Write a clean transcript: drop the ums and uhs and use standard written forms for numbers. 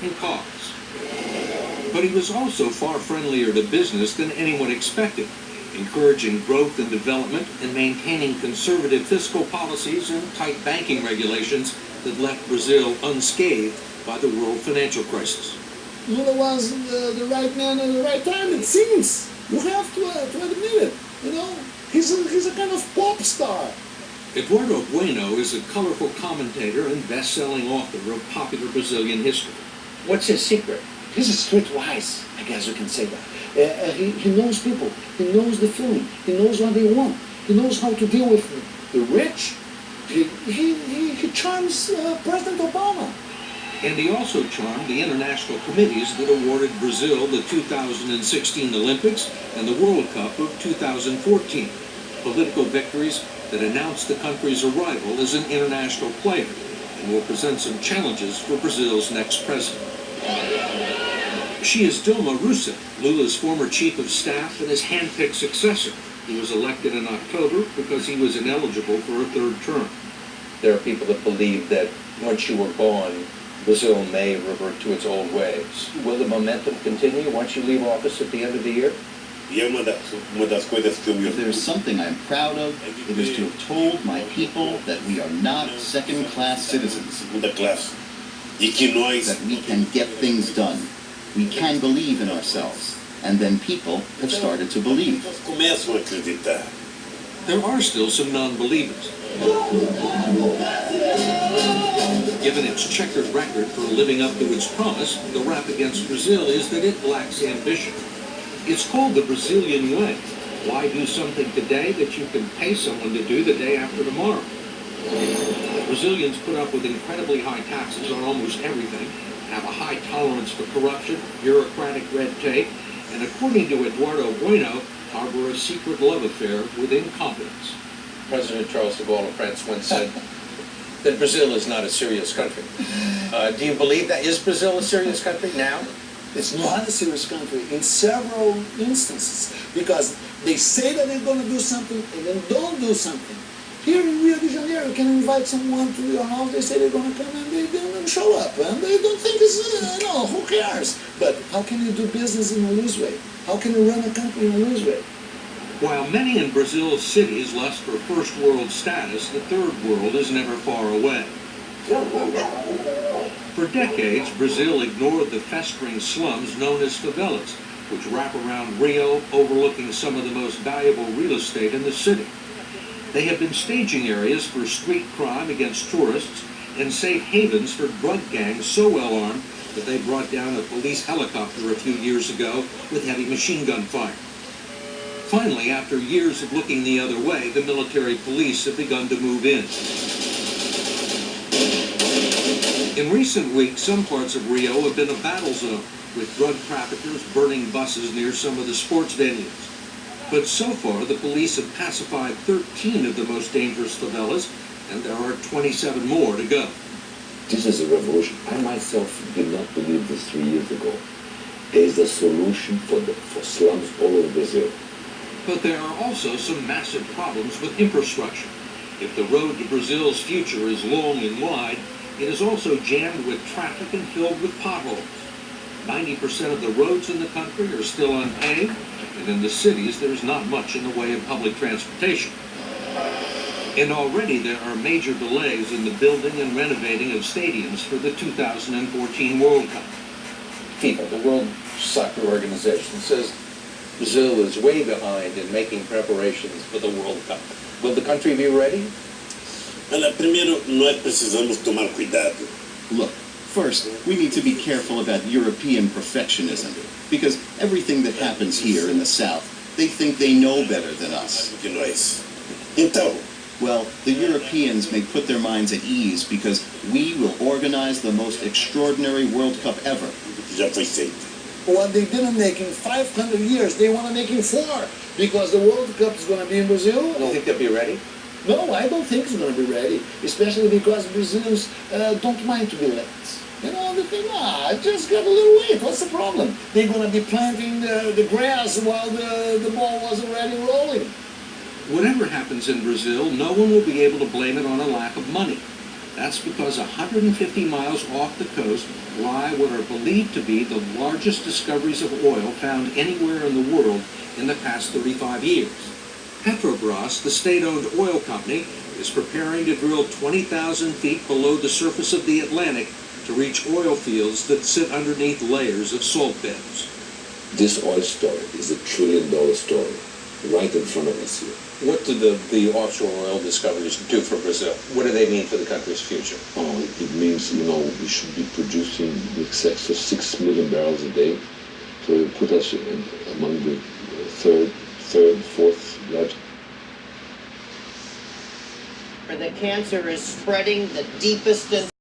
and cars. But he was also far friendlier to business than anyone expected, encouraging growth and development and maintaining conservative fiscal policies and tight banking regulations that left Brazil unscathed by the world financial crisis. Lula was the right man at the right time, it seems. You have to admit it. You know, he's a kind of pop star. Eduardo Bueno is a colorful commentator and best-selling author of popular Brazilian history. What's his secret? He's streetwise, I guess you can say that. He knows people. He knows the feeling. He knows what they want. He knows how to deal with the rich. He charms President Obama. And he also charmed the international committees that awarded Brazil the 2016 Olympics and the World Cup of 2014, political victories that announced the country's arrival as an international player and will present some challenges for Brazil's next president. She is Dilma Rousseff, Lula's former chief of staff and his hand-picked successor. He was elected in October because he was ineligible for a third term. There are people that believe that once you were gone, Brazil may revert to its old ways. Will the momentum continue once you leave office at the end of the year? If there's something I'm proud of, it is to have told my people that we are not second-class citizens. That we can get things done. We can believe in ourselves. And then people have started to believe. There are still some non-believers. Given its checkered record for living up to its promise, the rap against Brazil is that it lacks ambition. It's called the Brazilian way. Why do something today that you can pay someone to do the day after tomorrow? Brazilians put up with incredibly high taxes on almost everything, have a high tolerance for corruption, bureaucratic red tape, and according to Eduardo Bueno, harbor a secret love affair with incompetence. President Charles de Gaulle of France once said that Brazil is not a serious country. Do you believe that? Is Brazil a serious country now? It's not a serious country in several instances because they say that they're going to do something and then don't do something. Here in Rio de Janeiro, you can invite someone to your house, they say they're going to come and they don't show up and they don't think it's, no, who cares? But how can you do business in a loose way? How can you run a country in a loose way? While many in Brazil's cities lust for first world status, the third world is never far away. For decades, Brazil ignored the festering slums known as favelas, which wrap around Rio, overlooking some of the most valuable real estate in the city. They have been staging areas for street crime against tourists and safe havens for drug gangs so well armed that they brought down a police helicopter a few years ago with heavy machine gun fire. Finally, after years of looking the other way, the military police have begun to move in. In recent weeks, some parts of Rio have been a battle zone, with drug traffickers burning buses near some of the sports venues. But so far, the police have pacified 13 of the most dangerous favelas, and there are 27 more to go. This is a revolution. I myself did not believe this 3 years ago. There is a solution for slums all over Brazil. But there are also some massive problems with infrastructure. If the road to Brazil's future is long and wide, it is also jammed with traffic and filled with potholes. 90% of the roads in the country are still unpaved, and in the cities there's not much in the way of public transportation. And already there are major delays in the building and renovating of stadiums for the 2014 World Cup. FIFA, the World Soccer Organization, says Brazil is way behind in making preparations for the World Cup. Will the country be ready? Look, first, we need to be careful about European perfectionism, because everything that happens here in the South, they think they know better than us. Well, the Europeans may put their minds at ease because we will organize the most extraordinary World Cup ever. What they didn't make in 500 years, they want to make in 4 because the World Cup is going to be in Brazil. You think they'll be ready? No, I don't think it's going to be ready, especially because Brazilians don't mind to be late. You know, they think, just get a little late, what's the problem? They're going to be planting the grass while the ball was already rolling. Whatever happens in Brazil, no one will be able to blame it on a lack of money. That's because 150 miles off the coast lie what are believed to be the largest discoveries of oil found anywhere in the world in the past 35 years. Petrobras, the state-owned oil company, is preparing to drill 20,000 feet below the surface of the Atlantic to reach oil fields that sit underneath layers of salt beds. This oil story is $1 trillion story right in front of us here. What do the offshore oil discoveries do for Brazil? What do they mean for the country's future? It means, we should be producing in excess of 6 million barrels a day. So it put us among the third, fourth largest. The cancer is spreading the deepest and